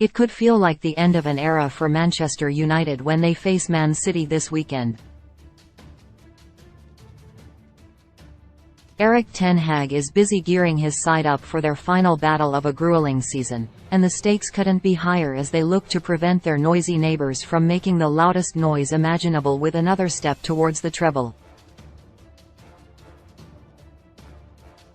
It could feel like the end of an era for Manchester United when they face Man City this weekend. Erik ten Hag is busy gearing his side up for their final battle of a grueling season, and the stakes couldn't be higher as they look to prevent their noisy neighbours from making the loudest noise imaginable with another step towards the treble.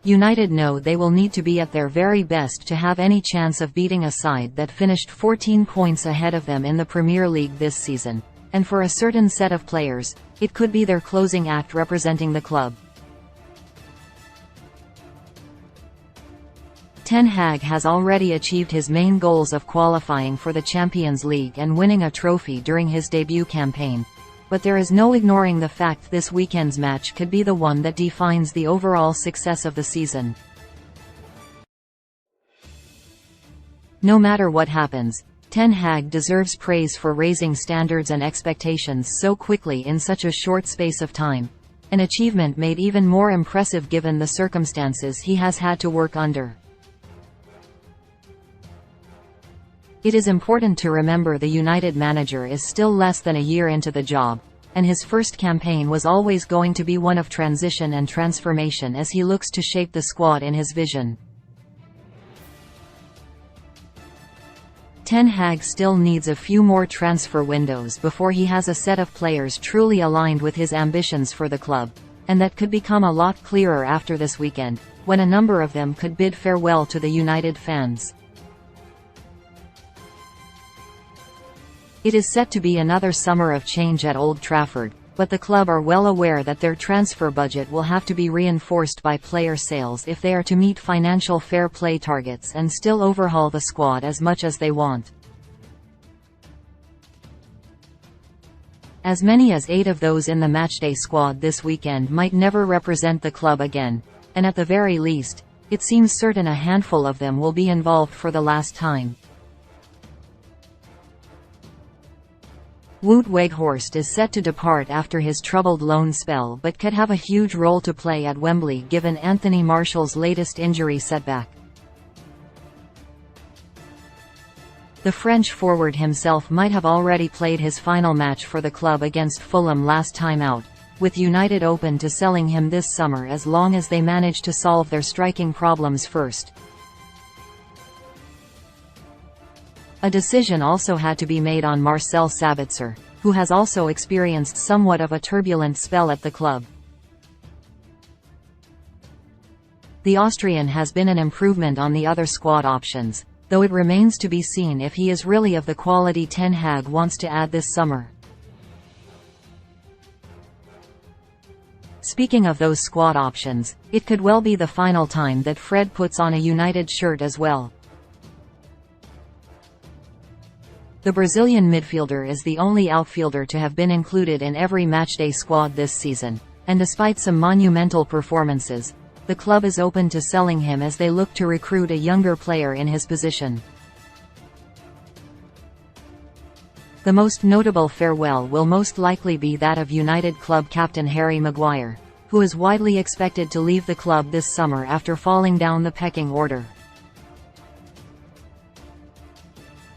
United know they will need to be at their very best to have any chance of beating a side that finished 14 points ahead of them in the Premier League this season, and for a certain set of players, it could be their closing act representing the club. Ten Hag has already achieved his main goals of qualifying for the Champions League and winning a trophy during his debut campaign, but there is no ignoring the fact this weekend's match could be the one that defines the overall success of the season. No matter what happens, Ten Hag deserves praise for raising standards and expectations so quickly in such a short space of time, an achievement made even more impressive given the circumstances he has had to work under. It is important to remember the United manager is still less than a year into the job, and his first campaign was always going to be one of transition and transformation as he looks to shape the squad in his vision. Ten Hag still needs a few more transfer windows before he has a set of players truly aligned with his ambitions for the club, and that could become a lot clearer after this weekend, when a number of them could bid farewell to the United fans. It is set to be another summer of change at Old Trafford, but the club are well aware that their transfer budget will have to be reinforced by player sales if they are to meet financial fair play targets and still overhaul the squad as much as they want. As many as 8 of those in the matchday squad this weekend might never represent the club again, and at the very least, it seems certain a handful of them will be involved for the last time. Wout Weghorst is set to depart after his troubled loan spell but could have a huge role to play at Wembley given Anthony Martial's latest injury setback. The French forward himself might have already played his final match for the club against Fulham last time out, with United open to selling him this summer as long as they manage to solve their striking problems first. A decision also had to be made on Marcel Sabitzer, who has also experienced somewhat of a turbulent spell at the club. The Austrian has been an improvement on the other squad options, though it remains to be seen if he is really of the quality Ten Hag wants to add this summer. Speaking of those squad options, it could well be the final time that Fred puts on a United shirt as well. The Brazilian midfielder is the only outfielder to have been included in every matchday squad this season, and despite some monumental performances, the club is open to selling him as they look to recruit a younger player in his position. The most notable farewell will most likely be that of United club captain Harry Maguire, who is widely expected to leave the club this summer after falling down the pecking order.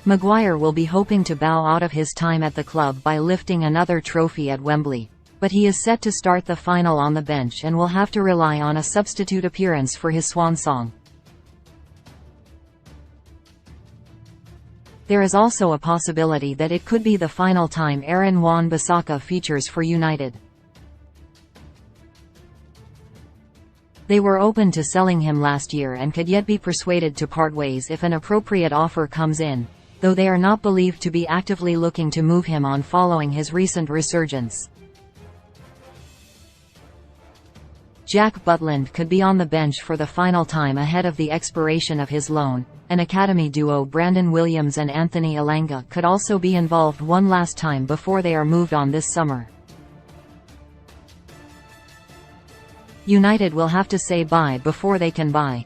Maguire will be hoping to bow out of his time at the club by lifting another trophy at Wembley, but he is set to start the final on the bench and will have to rely on a substitute appearance for his swan song. There is also a possibility that it could be the final time Aaron Wan-Bissaka features for United. They were open to selling him last year and could yet be persuaded to part ways if an appropriate offer comes in, though they are not believed to be actively looking to move him on following his recent resurgence. Jack Butland could be on the bench for the final time ahead of the expiration of his loan, and academy duo Brandon Williams and Anthony Elanga could also be involved one last time before they are moved on this summer. United will have to say bye before they can buy.